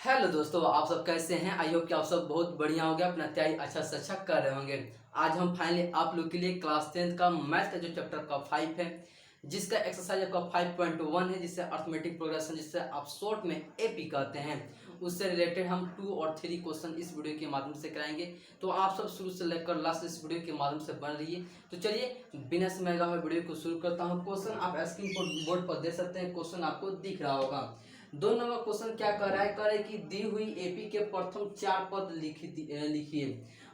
Hello दोस्तों, आप सब कैसे हैं। आई होप कि आप सब बहुत बढ़िया हो गया, अपना तैयारी अच्छा से अच्छा कर रहे होंगे। आज हम फाइनली आप लोग के लिए क्लास 10 का मैथ का जो चैप्टर का 5 है, जिसका एक्सरसाइज आपका 5.1 है, जिससे अर्थमेटिक प्रोग्रेशन, जिससे आप शॉर्ट में एपी कहते हैं, उससे रिलेटेड हम 2 और 3 क्वेश्चन इस वीडियो के माध्यम से कराएंगे। तो आप सब शुरू से लेकर लास्ट इस वीडियो के माध्यम से बन रही है। तो चलिए बिना समय गवाए वीडियो को शुरू करता हूँ। क्वेश्चन आप स्क्रीन बोर्ड पर देख सकते हैं। क्वेश्चन आपको दिख रहा होगा। 2 नंबर क्वेश्चन क्या कर रहा है, कह रहा है कि दी हुई एपी के प्रथम 4 पद लिखिए।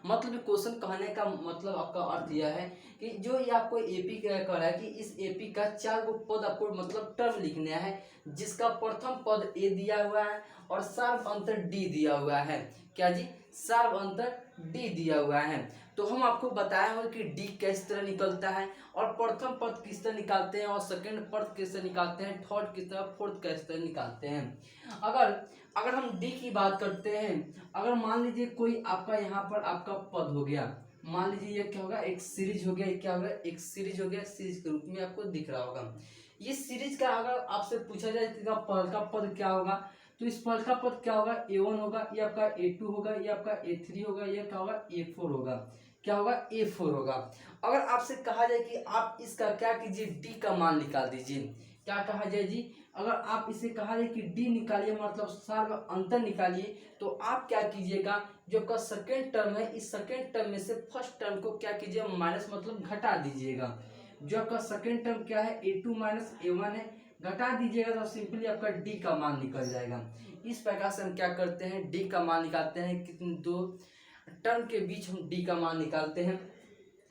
मतलब क्वेश्चन कहने का मतलब आपका अर्थ यह है कि जो ये आपको एपी कह रहा है कि इस एपी का 4 गो पद आपको मतलब टर्म लिखना है, जिसका प्रथम पद ए दिया हुआ है और सार्व अंतर डी दिया हुआ है। क्या जी? सार्व अंतर डी दिया हुआ है। तो हम आपको बताया हो कि डी किस तरह निकलता है और प्रथम पद किस तरह निकालते हैं और सेकंड पद किस तरह निकालते हैं, थर्ड किस तरह, फोर्थ किस तरह निकालते हैं। अगर अगर हम डी की बात करते हैं, अगर मान लीजिए कोई आपका यहाँ पर आपका पद हो गया, मान लीजिए ये क्या होगा, एक सीरीज हो गया। क्या होगा? एक सीरीज हो गया। सीरीज के रूप में आपको दिख रहा होगा। ये सीरीज का अगर आपसे पूछा जाए कि पहल का पद क्या होगा, तो इस पहल का पद क्या होगा? A1 होगा, ये आपका A2 होगा, ये आपका A3 होगा, ये क्या होगा? A4 होगा। क्या होगा? A4 होगा। अगर आपसे कहा जाए कि आप इसका क्या कीजिए, डी का मान निकाल दीजिए। क्या कहा जाए जी? अगर आप इसे कहा जाए कि डी निकालिए, मतलब सार्व अंतर निकालिए, तो आप क्या कीजिएगा, जो आपका सेकेंड टर्म है, इस सेकेंड टर्म में से फर्स्ट टर्म को क्या कीजिए, माइनस मतलब घटा दीजिएगा। जो आपका सेकेंड टर्म क्या है, A2 माइनस A1 है, घटा दीजिएगा तो सिंपली आपका डी का मान निकल जाएगा। इस प्रकार से हम क्या करते हैं, डी का मान निकालते हैं। कितने दो टर्म के बीच हम डी का मान निकालते हैं।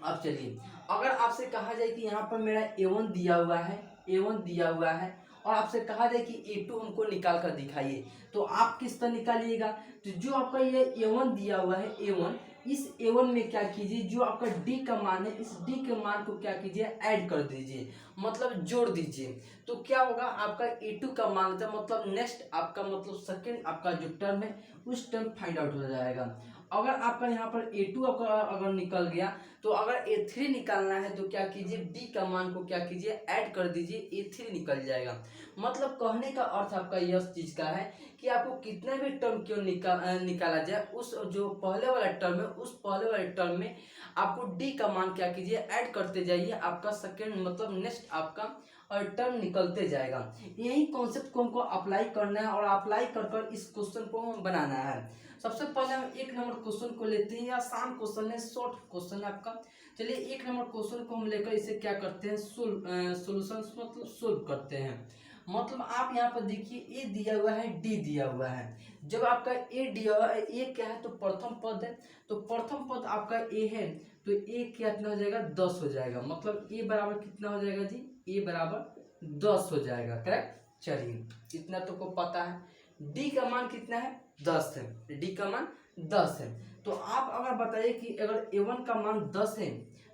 अब चलिए, अगर आपसे कहा जाए कि यहाँ पर मेरा A1 दिया हुआ है, A1 दिया हुआ है, और आपसे कहा जाए कि A2 हमको निकाल कर दिखाइए, तो आप किस तरह निकालिएगा? तो जो आपका ये A1 दिया हुआ है, A1, इस A1 में क्या कीजिए, जो आपका D का मान है, इस D के मान को क्या कीजिए, ऐड कर दीजिए, मतलब जोड़ दीजिए। तो क्या होगा, आपका A2 का मान होता है, मतलब नेक्स्ट आपका मतलब सेकेंड आपका जो टर्म है, उस टर्म फाइंड आउट हो जाएगा। अगर आपका यहाँ पर A2 आपका अगर निकल गया, तो अगर A3 निकालना है तो क्या कीजिए, D का मान को क्या कीजिए, ऐड कर दीजिए, A3 निकल जाएगा। मतलब कहने का अर्थ आपका यह चीज का है कि आपको कितना भी टर्म क्यों निकाला जाए, उस जो पहले वाला टर्म है, उस पहले वाले टर्म में आपको डी का मान क्या कीजिए, ऐड करते जाइए। आपका सेकेंड मतलब नेक्स्ट आपका और टर्म निकलते जाएगा। यही कॉन्सेप्ट को हमको अप्लाई करना है और अप्लाई कर इस क्वेश्चन को हम बनाना है। सबसे पहले हम 1 नंबर क्वेश्चन को लेते हैं। आसान क्वेश्चन है, शॉर्ट क्वेश्चन है आपका। चलिए 1 नंबर क्वेश्चन को हम लेकर इसे क्या करते हैं, सोल्यूशन मतलब सोल्व करते हैं। मतलब आप यहाँ पर देखिए, ए दिया हुआ है, डी दिया हुआ है। जब आपका ए दिया हुआ है, ए क्या है, तो प्रथम पद है, तो प्रथम पद आपका ए है, तो ए कितना हो जाएगा, 10 हो जाएगा। मतलब ए बराबर कितना हो जाएगा जी, ए बराबर 10 हो जाएगा। करेक्ट। चलिए इतना तो को पता है। डी का मान कितना है, 10 है। डी का मान 10 है। तो आप अगर बताइए कि अगर A1 का मान 10 है,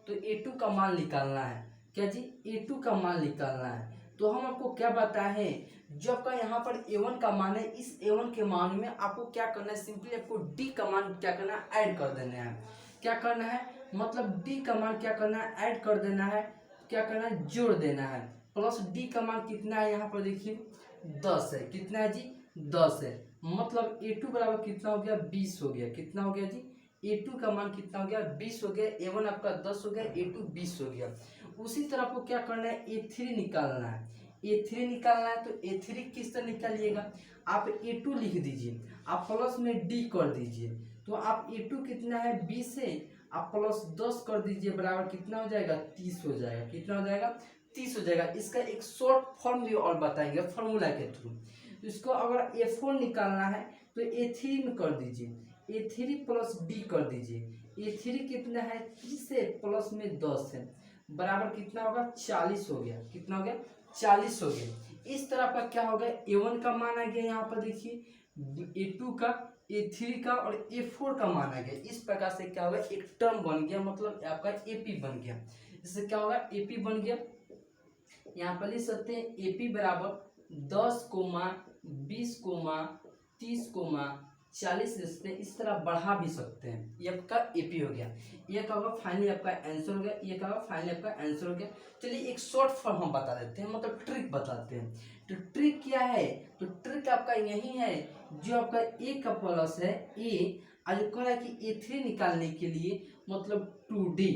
तो A2 का मान निकालना है। क्या जी? A2 का मान निकालना है। तो हम आपको क्या बताए हैं, जो आपका यहाँ पर A1 का मान है, इस A1 के मान में आपको क्या करना है, सिंपली आपको D का मान क्या करना है, ऐड कर देना है। क्या करना है, मतलब D का मान क्या करना है, ऐड कर देना है। क्या करना है, जोड़ देना है। प्लस D का मान कितना है, यहाँ पर देखिए 10 है। कितना है जी, 10 है। मतलब A2 बराबर कितना हो गया, 20 हो गया। कितना हो गया जी, A2 का मान कितना हो गया, 20 हो गया। A1 आपका 10 हो गया, A2 20 हो गया। उसी तरह आपको क्या करना है, A3 निकालना है। A3 निकालना है, तो A3 किस तरह निकालिएगा, आप A2 लिख दीजिए, आप प्लस में D कर दीजिए। तो आप A2 कितना है, 20 है, आप प्लस 10 कर दीजिए, बराबर कितना हो जाएगा, 30 हो जाएगा। कितना हो जाएगा, 30 हो जाएगा। इसका एक शॉर्ट फॉर्म भी और बताएंगे फॉर्मूला के थ्रू। तो इसको अगर A4 निकालना है, तो A3 में कर दीजिए, A3 प्लस D कर दीजिए। A3 कितना है, 30 है, प्लस में 10 है, बराबर कितना होगा, 40 हो गया। कितना हो गया, 40 हो गया। इस तरह का क्या होगा, A1 का मान आ गया, यहाँ पर देखिए A2 का, A3 का और A4 का मान आ गया। इस प्रकार से क्या होगा, एक टर्म बन गया, मतलब आपका AP बन गया। इससे क्या होगा, AP बन गया। यहाँ पर लिख सकते हैं AP बराबर 10 कोमा 20 कोमा 30 कोमा 40 लिखते हैं। इस तरह बढ़ा भी सकते हैं। ये आपका AP हो गया। ये क्या होगा, फाइनली आपका आंसर हो गया। ये क्या होगा, फाइनली आपका आंसर हो गया। चलिए एक शॉर्ट फॉर्म हम बता देते हैं, मतलब ट्रिक बताते हैं। तो ट्रिक क्या है, तो ट्रिक आपका यही है, जो आपका ए का प्लस है ए, आज कह रहा है कि A3 निकालने के लिए मतलब 2D,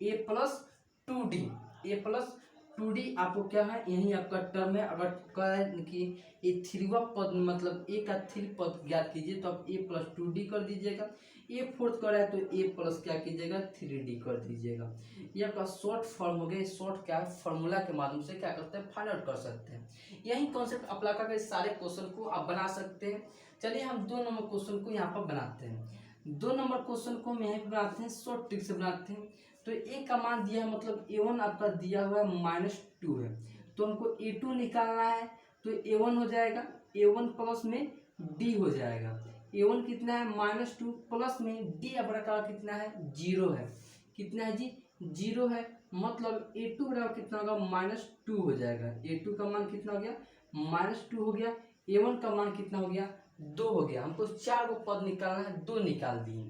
ए प्लस 2D, ए प्लस 2D आपको क्या है, यही आपका टर्म है। अगर कहे कि ए थ्रीवा पद मतलब ए का थ्री पद ज्ञात कीजिए तो आप ए प्लस 2D कर दीजिएगा। ए फोर्थ कर रहा है तो ए प्लस क्या कीजिएगा 3D कर दीजिएगा। ये आपका शॉर्ट फॉर्म हो गया। शॉर्ट क्या है, फॉर्मूला के माध्यम से क्या करते हैं, फाइंड आउट कर सकते हैं। यही कॉन्सेप्ट अप्लाई करके सारे क्वेश्चन को आप बना सकते हैं। चलिए हम 2 नंबर क्वेश्चन को यहाँ पर बनाते हैं। 2 नंबर क्वेश्चन को हम यहाँ पे बनाते हैं, शॉर्ट ट्रिक से बनाते हैं। तो ए का मान दिया है मतलब A1 आपका दिया हुआ है -2 है, तो हमको A2 निकालना है। तो A1 हो जाएगा, A1 प्लस में D हो जाएगा। A1 कितना है -2 प्लस में D अपना का कितना है 0 है। कितना है जी 0 है, मतलब A2 बराबर कितना होगा -2 हो जाएगा। A2 का मान कितना हो गया -2 हो गया। A1 का मान कितना हो गया 2 हो गया। हमको 4 को पद निकालना है, 2 निकाल दिए,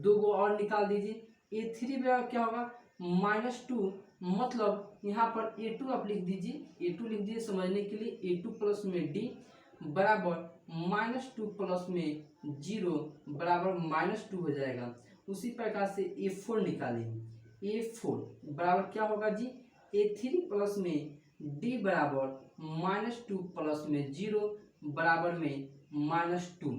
2 को और निकाल दीजिए। A3 बराबर क्या होगा -2, मतलब यहाँ पर A2 आप लिख दीजिए, A2 लिख दीजिए समझने के लिए। A2 प्लस में D बराबर -2 प्लस में 0 बराबर -2 हो जाएगा। उसी प्रकार से A4 निकालेंगे। A4 बराबर क्या होगा जी A3 प्लस में D बराबर -2 प्लस में 0 बराबर में -2,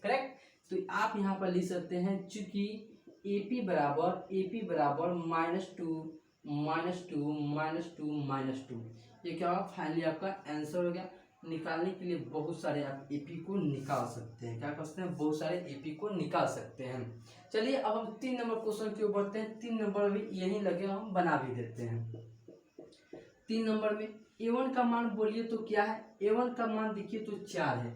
करेक्ट। तो आप यहाँ पर लिख सकते हैं, चूंकि AP बराबर -2 ये क्या होगा, फाइनली आपका आंसर हो गया। निकालने के लिए बहुत सारे आप AP को निकाल सकते हैं। क्या कर सकते हैं, बहुत सारे AP को निकाल सकते हैं। चलिए अब हम 3 नंबर क्वेश्चन की ओर बढ़ते हैं। 3 नंबर भी यही लगे, हम बना भी देते हैं। 3 नंबर में A1 का मान बोलिए तो क्या है, A1 का मान देखिए तो 4 है।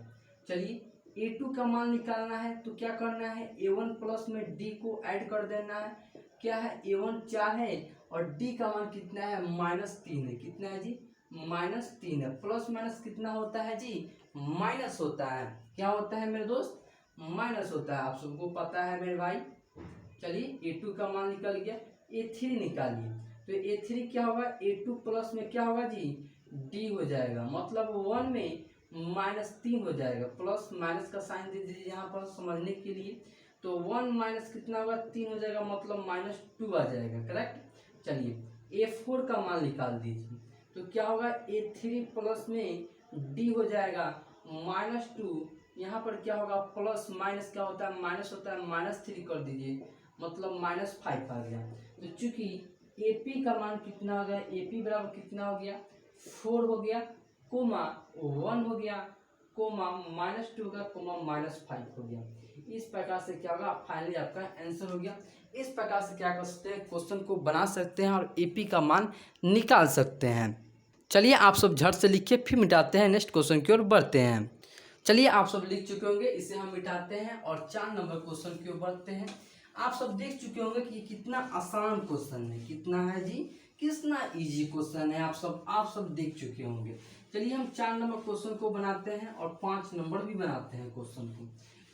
चलिए A2 का मान निकालना है तो क्या करना है, A1 प्लस में D को ऐड कर देना है। क्या है A1 4 है और D का मान कितना है -3 है। कितना है जी -3 है। प्लस माइनस कितना होता है जी माइनस होता है। क्या होता है मेरे दोस्त, माइनस होता है, आप सबको पता है मेरे भाई। चलिए A2 का मान निकल गया। A3 निकालिए तो A3 क्या होगा, A2 प्लस में क्या होगा जी D हो जाएगा, मतलब 1 में -3 हो जाएगा। प्लस माइनस का साइन दे दीजिए यहाँ पर समझने के लिए। तो 1 माइनस कितना होगा 3 हो जाएगा, मतलब -2 आ जाएगा, करेक्ट। चलिए A4 का मान निकाल दीजिए तो क्या होगा A3 प्लस में D हो जाएगा -2। यहाँ पर क्या होगा प्लस माइनस क्या होता है माइनस होता है, -3 कर दीजिए, मतलब -5 आ गया। तो चूंकि AP का मान कितना हो गया, AP बराबर कितना हो गया 4 हो गया, कोमा 1 हो गया, कोमा -2 हो गया, कोमा -5 हो गया। इस प्रकार से क्या होगा, फाइनली आपका आंसर हो गया। इस प्रकार से क्या कर सकते हैं, क्वेश्चन को बना सकते हैं और AP का मान निकाल सकते हैं। चलिए आप सब झट से लिखिए, फिर मिटाते हैं, नेक्स्ट क्वेश्चन की ओर बढ़ते हैं। चलिए आप सब लिख चुके होंगे, इसे हम मिटाते हैं और 4 नंबर क्वेश्चन की ओर बढ़ते हैं। आप सब देख चुके होंगे कि कितना आसान क्वेश्चन है, कितना है जी, कितना इजी क्वेश्चन है, आप सब देख चुके होंगे। चलिए हम 4 नंबर क्वेश्चन को बनाते हैं और 5 नंबर भी बनाते हैं क्वेश्चन को।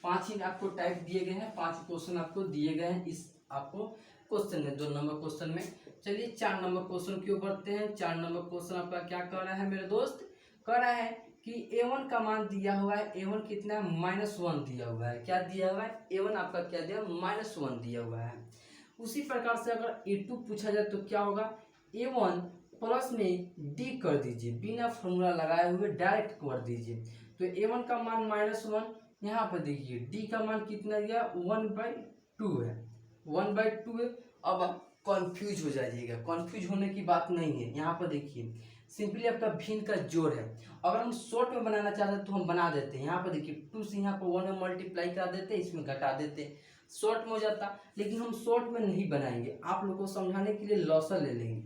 5 ही आपको टाइप दिए गए हैं, 5 क्वेश्चन आपको दिए गए हैं इस आपको क्वेश्चन में, 2 नंबर क्वेश्चन में। चलिए 4 नंबर क्वेश्चन की ओर बढ़ते हैं। 4 नंबर क्वेश्चन आपका क्या कर रहा है मेरे दोस्त, कर रहा है कि A1 का मान दिया हुआ है, A1 कितना है -1 दिया हुआ है। क्या दिया हुआ है, A1 आपका क्या दिया -1 दिया हुआ है। उसी प्रकार से अगर A2 पूछा जाए तो क्या होगा, A1 प्लस में D कर दीजिए, बिना फॉर्मूला लगाए हुए डायरेक्ट कर दीजिए। तो A1 का मान -1, यहाँ पर देखिए D का मान कितना दिया 1/2 है, 1/2 है। अब आप कन्फ्यूज हो जाइएगा, कन्फ्यूज होने की बात नहीं है। यहाँ पर देखिए सिंपली आपका भिन्न का जोड़ है। अगर हम शॉर्ट में बनाना चाहते हैं तो हम बना देते हैं। यहाँ पर देखिए 2 से यहाँ पर 1 में मल्टीप्लाई करा देते हैं, इसमें घटा देते हैं, शॉर्ट में हो जाता। लेकिन हम शॉर्ट में नहीं बनाएंगे, आप लोगों को समझाने के लिए लॉसल ले लेंगे।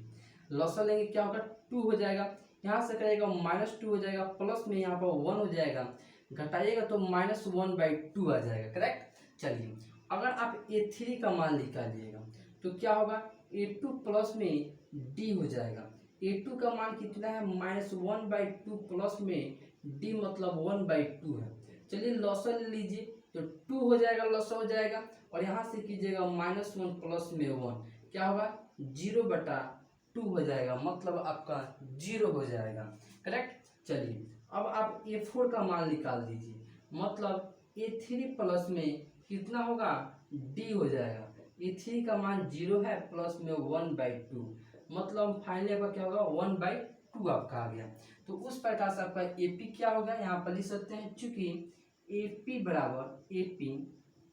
लॉसल लेंगे क्या होगा 2 हो जाएगा, यहाँ से करेगा -2 हो जाएगा, प्लस में यहाँ पर 1 हो जाएगा, घटाइएगा तो -1/2 आ जाएगा, करेक्ट। चलिए अगर आप A3 का मान निकालिएगा तो क्या होगा A2 प्लस में D हो जाएगा। A2 का मान कितना है -1/2 प्लस में D मतलब 1/2 है। चलिए लॉसल ले लीजिए तो 2 हो जाएगा, लॉसल हो जाएगा, और यहाँ से कीजिएगा -1 प्लस में 1 क्या होगा 0/2 हो जाएगा, मतलब आपका 0 हो जाएगा, करेक्ट। चलिए अब आप A4 का मान निकाल दीजिए, मतलब A3 प्लस में कितना होगा, D हो जाएगा। A3 का मान 0 है, प्लस में 1/2, मतलब फाइनली आपका क्या होगा, 1/2 आपका आ गया। तो उस प्रकार से आपका AP क्या होगा, यहाँ पर लिख सकते हैं, चूंकि AP बराबर AP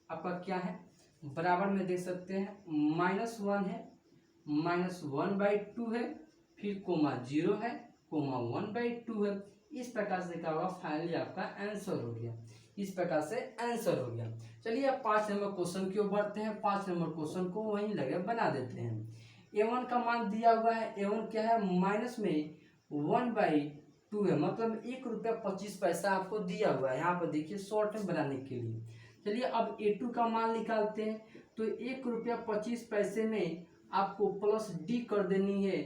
आपका क्या है, बराबर में देख सकते हैं -1 है, -1/2 है, फिर कोमा 0 है, कोमा 1/2 है। इस प्रकार से क्या होगा, फाइनली आपका आंसर हो गया। इस प्रकार से आंसर हो गया। चलिए अब 5 नंबर क्वेश्चन की ओर बढ़ते हैं। 5 नंबर क्वेश्चन को वहीं लगे बना देते हैं। A1 का मान दिया हुआ है, A1 क्या है, माइनस में 1/2 है, मतलब ₹1.25 आपको दिया हुआ है। यहाँ पर देखिए शॉर्ट में बनाने के लिए। चलिए अब A2 का मान निकालते हैं, तो ₹1.25 में आपको प्लस डी कर देनी है।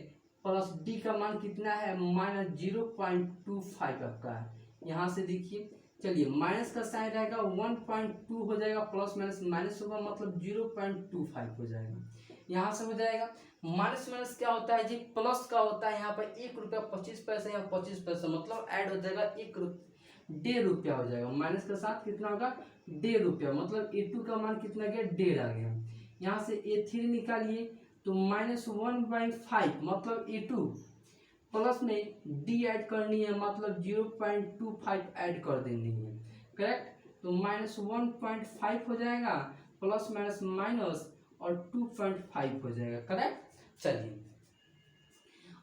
प्लस डी का मान कितना है, -0.25 आपका है। यहाँ से देखिए, चलिए माइनस का साइन रहेगा, 1.2 हो जाएगा, प्लस माइनस माइनस होगा, मतलब 0.25 हो जाएगा। यहाँ से हो जाएगा, माइनस माइनस क्या होता है जी, प्लस का होता है। यहाँ पर ₹1.25 या 25 मतलब ऐड हो जाएगा, ₹1.5 हो जाएगा। माइनस के साथ कितना होगा, ₹1.5, मतलब A2 का मान कितना गया, 1.5 आ गया। यहाँ से A3 निकालिए, तो -1/5 मतलब A2, प्लस में D ऐड करनी है, मतलब 0.25 ऐड कर देनी है, करेक्ट। तो -1.5 हो जाएगा, प्लस माइनस माइनस और 2.5 हो जाएगा, करेक्ट। चलिए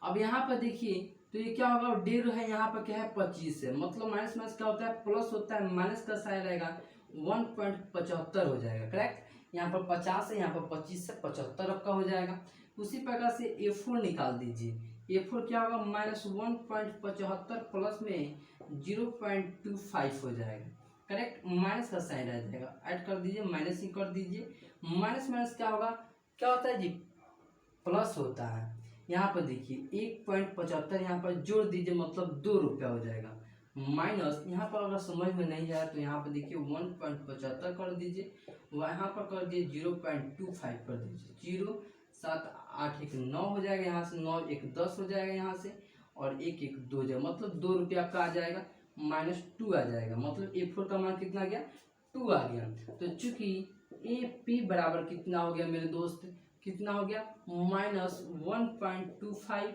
अब यहाँ पर देखिए, तो ये क्या होगा, 1.5 है, यहाँ पर क्या है 25 है, मतलब माइनस माइनस क्या होता है, प्लस होता है, माइनस का साइन रहेगा, 1.75 हो जाएगा, करेक्ट। यहाँ पर 50 है, यहाँ पर 25 से 75 आपका हो जाएगा। उसी प्रकार से A4 निकाल दीजिए। A4 क्या होगा, -1.75 प्लस में 0.25 हो जाएगा, करेक्ट। माइनस का साइन आ जाएगा, ऐड कर दीजिए, माइनस ही कर दीजिए। माइनस माइनस क्या होगा, क्या होता है जी, प्लस होता है। यहाँ पर देखिए 1.75 यहाँ पर जोड़ दीजिए, मतलब ₹2 हो जाएगा। माइनस यहाँ पर अगर समझ में नहीं आया तो यहाँ पर देखिए 1.75 कर दीजिए, यहाँ पर कर दिए 0.25 कर दीजिए। 0 7 8 1 9 हो जाएगा, यहाँ से 9 1 10 हो जाएगा, यहाँ से और 1 1 2 हो जाएगा, मतलब ₹2 आपका आ जाएगा, -2 आ जाएगा, मतलब A4 का मान कितना गया, 2 आ गया। तो चूंकि AP बराबर कितना हो गया मेरे दोस्त, कितना हो गया, -1.25,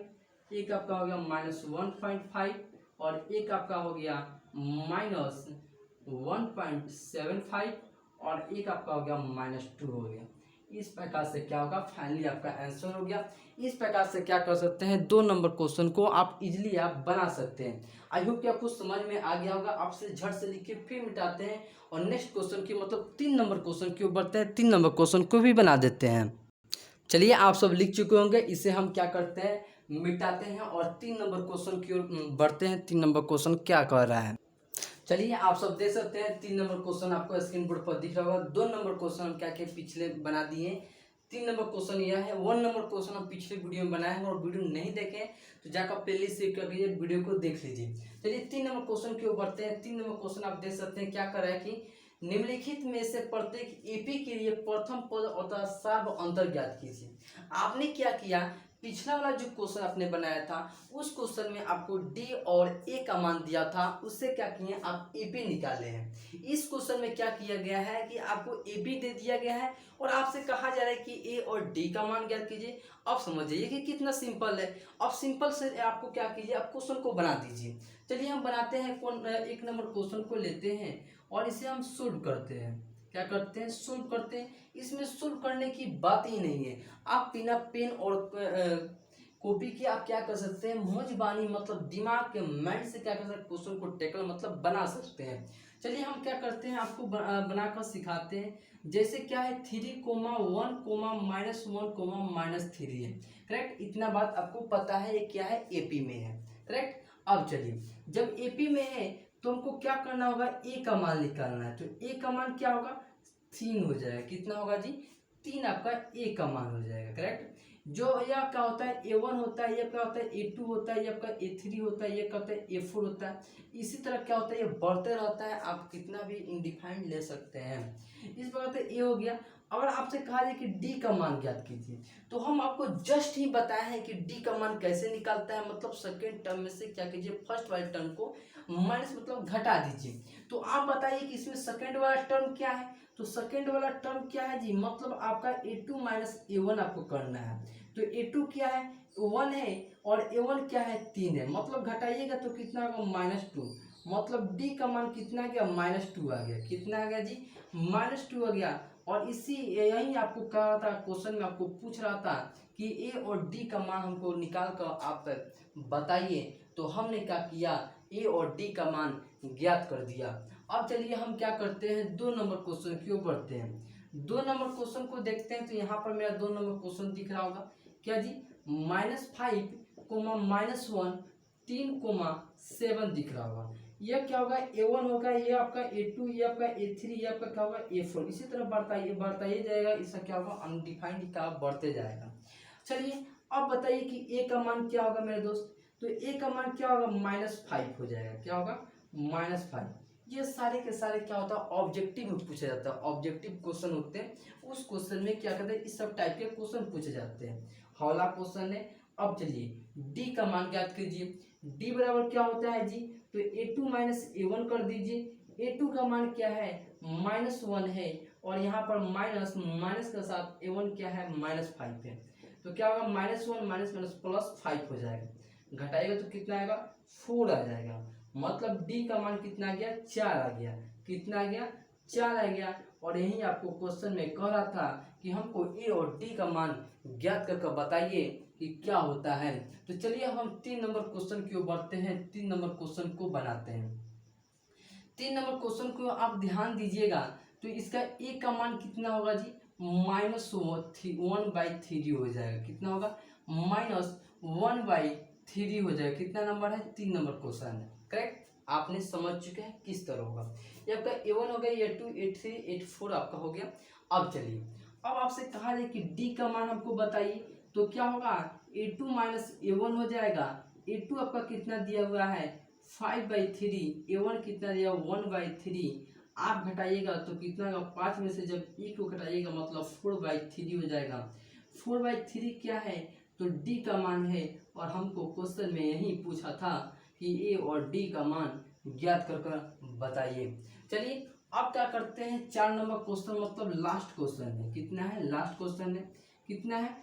एक आपका हो गया -1.5 और एक आपका हो गया -1.75 और एक आपका हो गया -2 हो गया। इस प्रकार से क्या होगा, फाइनली आपका आंसर हो गया। इस प्रकार से क्या कर सकते हैं, 2 नंबर क्वेश्चन को आप इजीली आप बना सकते हैं। आई होप कि आपको समझ में आ गया होगा। आपसे झट से लिख के फिर मिटाते हैं और नेक्स्ट क्वेश्चन की मतलब 3 नंबर क्वेश्चन के ऊपर बढ़ते हैं। 3 नंबर क्वेश्चन को भी बना देते हैं। चलिए आप सब लिख चुके होंगे, इसे हम क्या करते हैं, मिटाते हैं और 3 नंबर क्वेश्चन की ओर बढ़ते हैं। 3 नंबर क्वेश्चन क्या कह रहा है, चलिए आप सब देख सकते हैं। 3 नंबर क्वेश्चन आपको स्क्रीन बोर्ड पर दिख रहा होगा। 2 नंबर क्वेश्चन हम क्या क्या पिछले बना दिए। 3 नंबर क्वेश्चन यह है। 1 नंबर क्वेश्चन हम पिछले वीडियो में बनाए हैं, और वीडियो नहीं देखें तो जाकर प्लेलिस्ट से कर लीजिए, वीडियो को देख लीजिए। चलिए 3 नंबर क्वेश्चन की ओर बढ़ते हैं। 3 नंबर क्वेश्चन आप देख सकते हैं, क्या कर रहा है कि निम्नलिखित में से प्रत्येक एपी के लिए प्रथम पद अथवा सार्व अंतर ज्ञात कीजिए। आपने क्या किया, पिछला वाला जो क्वेश्चन आपने बनाया था उस क्वेश्चन में आपको डी और ए का मान दिया था, उससे क्या किए आप एपी निकाले हैं। इस क्वेश्चन में क्या किया गया है कि आपको एपी दे दिया गया है और आपसे कहा जा रहा है कि ए और डी का मान ज्ञात कीजिए। अब समझिए कि कितना सिंपल है। अब सिंपल से आपको क्या कीजिए, आप क्वेश्चन को बना दीजिए। चलिए हम बनाते हैं, 1 नंबर क्वेश्चन को लेते हैं और इसे हम सोल्व करते हैं। क्या करते हैं, सोल्व करते हैं। इसमें सोल्व करने की बात ही नहीं है। आप बिना पेन और कॉपी के आप क्या कर सकते हैं, मौजबानी मतलब दिमाग के माइंड से क्या कर सकते हैं, क्वेश्चन को टेकल मतलब बना सकते हैं। चलिए हम क्या करते हैं, आपको बनाकर सिखाते हैं। जैसे क्या है 3, 1, -1, -3 है, करेक्ट। इतना बात आपको पता है, ये क्या है, एपी में है, करेक्ट। अब चलिए जब एपी में है तो हमको क्या करना होगा, ए का मान निकालना है। तो ए का मान क्या होगा, 3 हो जाएगा। कितना होगा जी, 3 आपका ए का मान हो जाएगा, करेक्ट। जो यह क्या होता है A1 होता है, ये क्या होता है A2 होता है, ये आपका A3 होता है, ये क्या होता है A4 होता है। इसी तरह क्या होता है ये बढ़ते रहता है, आप कितना भी इंडिफाइंड ले सकते हैं। इस प्रकार से ये हो गया। अगर आपसे कहा जाए कि डी का मान ज्ञात कीजिए, तो हम आपको जस्ट ही बताए हैं कि डी का मान कैसे निकालता है। मतलब सेकेंड टर्म में से क्या कीजिए, फर्स्ट वाले टर्म को माइनस मतलब घटा दीजिए। तो आप बताइए कि इसमें सेकेंड वाला टर्म क्या है। तो सेकेंड वाला टर्म क्या है जी, मतलब आपका A2 माइनस A1 आपको करना है। तो A2 क्या है 1 है और A1 क्या है 3 है, मतलब घटाइएगा तो कितना होगा -2। मतलब D का मान कितना आ गया -2 आ गया। कितना आ गया जी -2 आ गया। और इसी यही आपको कह रहा था, क्वेश्चन में आपको पूछ रहा था कि A और D का मान हमको निकाल कर आप बताइए। तो हमने क्या किया, A और D का मान ज्ञात कर दिया। अब चलिए हम क्या करते हैं, 2 नंबर क्वेश्चन की ओर बढ़ते हैं। 2 नंबर क्वेश्चन को देखते हैं। तो यहाँ पर मेरा 2 नंबर क्वेश्चन दिख रहा होगा क्या जी, -5, -1, 3, 7 दिख रहा होगा। यह क्या होगा A1 होगा, ये आपका A2, ये आपका A3, ये आपका क्या होगा A4। इसी तरह बढ़ता ही जाएगा। इसका क्या होगा अनडिफाइंड का बढ़ते जाएगा। चलिए अब बताइए कि A का मान क्या होगा मेरे दोस्त। तो A का मान क्या होगा -5 हो जाएगा। क्या होगा -5। ये सारे के सारे क्या होता है ऑब्जेक्टिव में पूछा जाता है। ऑब्जेक्टिव क्वेश्चन होते हैं, उस क्वेश्चन में क्या कहते हैं इस सब टाइप के क्वेश्चन पूछे जाते हैं। हौला क्वेश्चन है। अब चलिए डी का मान ज्ञात कीजिए। डी बराबर क्या होता है जी, तो A2 माइनस A1 कर दीजिए। A2 का मान क्या है -1 है और यहाँ पर माइनस के साथ A1 क्या है -5 है। तो क्या होगा -1 माइनस +5 हो जाएगा। घटाएगा तो कितना आएगा 4 आ जाएगा। मतलब डी का मान कितना आ गया 4 आ गया। कितना आ गया 4 आ गया। और यही आपको क्वेश्चन में कह रहा था कि हमको ए और डी का मान ज्ञात करके बताइए कि क्या होता है। तो चलिए हम 3 नंबर क्वेश्चन की ओर बढ़ते हैं। 3 नंबर क्वेश्चन को बनाते हैं। 3 नंबर क्वेश्चन को आप ध्यान दीजिएगा। तो इसका ए का मान कितना होगा जी -1/3 हो जाएगा। कितना होगा -1/3 हो जाएगा। कितना नंबर है 3 नंबर क्वेश्चन है। करेक्ट, आपने समझ चुके हैं किस तरह होगा। ये आपका A1 हो गया, A2, A3, A4 आपका हो गया। अब चलिए अब आपसे कहा जाए कि डी का मान हमको बताइए। तो क्या होगा A2 माइनस A1 हो जाएगा। A2 आपका कितना दिया हुआ है 5/3, A1 कितना दिया 1/3। आप घटाइएगा तो कितना होगा 5 में से जब E को घटाइएगा मतलब 4/3 हो जाएगा। 4/3 क्या है तो डी का मान है। और हमको क्वेश्चन में यही पूछा था कि ए और डी का मान ज्ञात कर बताइए। चलिए अब क्या करते हैं 4 नंबर क्वेश्चन मतलब लास्ट क्वेश्चन है। कितना है लास्ट क्वेश्चन है। कितना है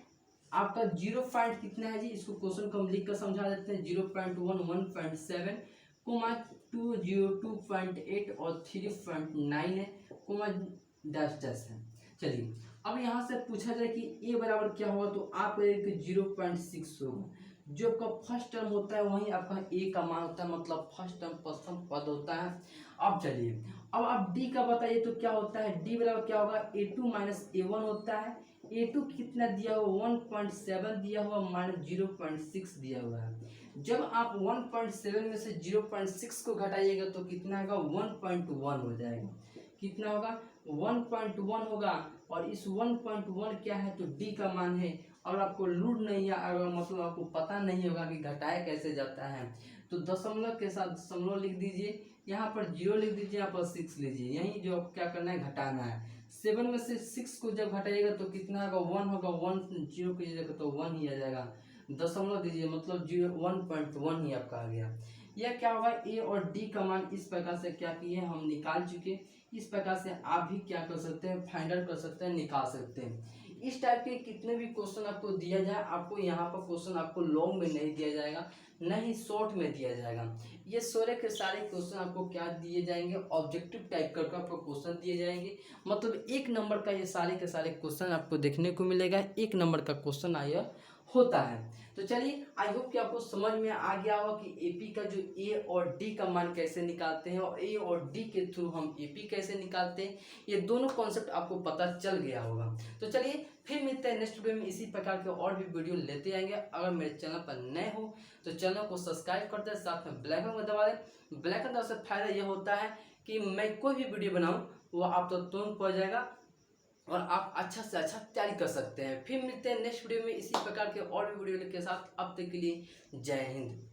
आपका 0 पॉइंट कितना है जी, इसको क्वेश्चन को हम लिख कर समझा देते हैं। 0.1, 1.7, 2.8 और 3.9 है, डैश है। चलिए अब यहाँ से पूछा जाए कि ए बराबर क्या होगा। तो आप 0.6 होगा। जो आपका फर्स्ट टर्म होता है वही आपका ए का मान होता है, मतलब फर्स्ट टर्म प्रथम पद होता है। अब चलिए अब आप डी का बताइए तो क्या होता है। डी बराबर क्या होगा A2 माइनस A1 होता है। A2 कितना दिया हुआ 1.7 दिया हुआ -0.6 दिया हुआ है। जब आप 1.7 में से 0.6 को घटाइएगा तो कितना होगा 1.1 हो जाएगा। कितना होगा 1.1 होगा। और इस 1.1 क्या है तो डी का मान है। और आपको लूट नहीं है, अगर मतलब आपको पता नहीं होगा कि घटाया कैसे जाता है तो दशमलव के साथ दशमलव लिख दीजिए। यहाँ पर 0 लिख दीजिए, यहाँ पर 6 लीजिए। यही जो क्या करना है घटाना है। 7 में से 6 को जब घटाइएगा तो कितना होगा 1 होगा। 1 0 कीजिएगा तो 1 ही आ जाएगा। दशमलव दीजिए मतलब 1.1 ही आपका आ गया। यह क्या होगा ए और डी का मान इस प्रकार से क्या किए हम निकाल चुके। इस प्रकार से आप भी क्या कर सकते हैं फाइंड आउट कर सकते हैं, निकाल सकते हैं। इस टाइप के कितने भी क्वेश्चन आपको दिया जाए, आपको यहाँ पर क्वेश्चन आपको लॉन्ग में नहीं दिया जाएगा, न ही शॉर्ट में दिया जाएगा। ये सारे के सारे क्वेश्चन आपको क्या दिए जाएंगे ऑब्जेक्टिव टाइप करके आपको क्वेश्चन दिए जाएंगे। मतलब 1 नंबर का ये सारे के सारे क्वेश्चन आपको देखने को मिलेगा। 1 नंबर का क्वेश्चन आया होता है। तो चलिए आई होप कि आपको समझ में आ गया होगा कि एपी का जो ए और डी का मान कैसे निकालते हैं और ए और डी के थ्रू हम एपी कैसे निकालते हैं, ये दोनों कॉन्सेप्ट आपको पता चल गया होगा। तो चलिए फिर मिलते हैं नेक्स्ट वीडियो में, इसी प्रकार के और भी वीडियो लेते आएंगे। अगर मेरे चैनल पर नए हो तो चैनल को सब्सक्राइब कर दें, साथ में बेल आइकन को दबा दें। बेल आइकन दबाने से फायदा यह होता है कि मैं कोई भी वीडियो बनाऊँ वो आप तो तुरंत पहुँच जाएगा और आप अच्छा से अच्छा तैयारी कर सकते हैं। फिर मिलते हैं नेक्स्ट वीडियो में इसी प्रकार के और भी वीडियो के साथ। अब तक के लिए जय हिंद।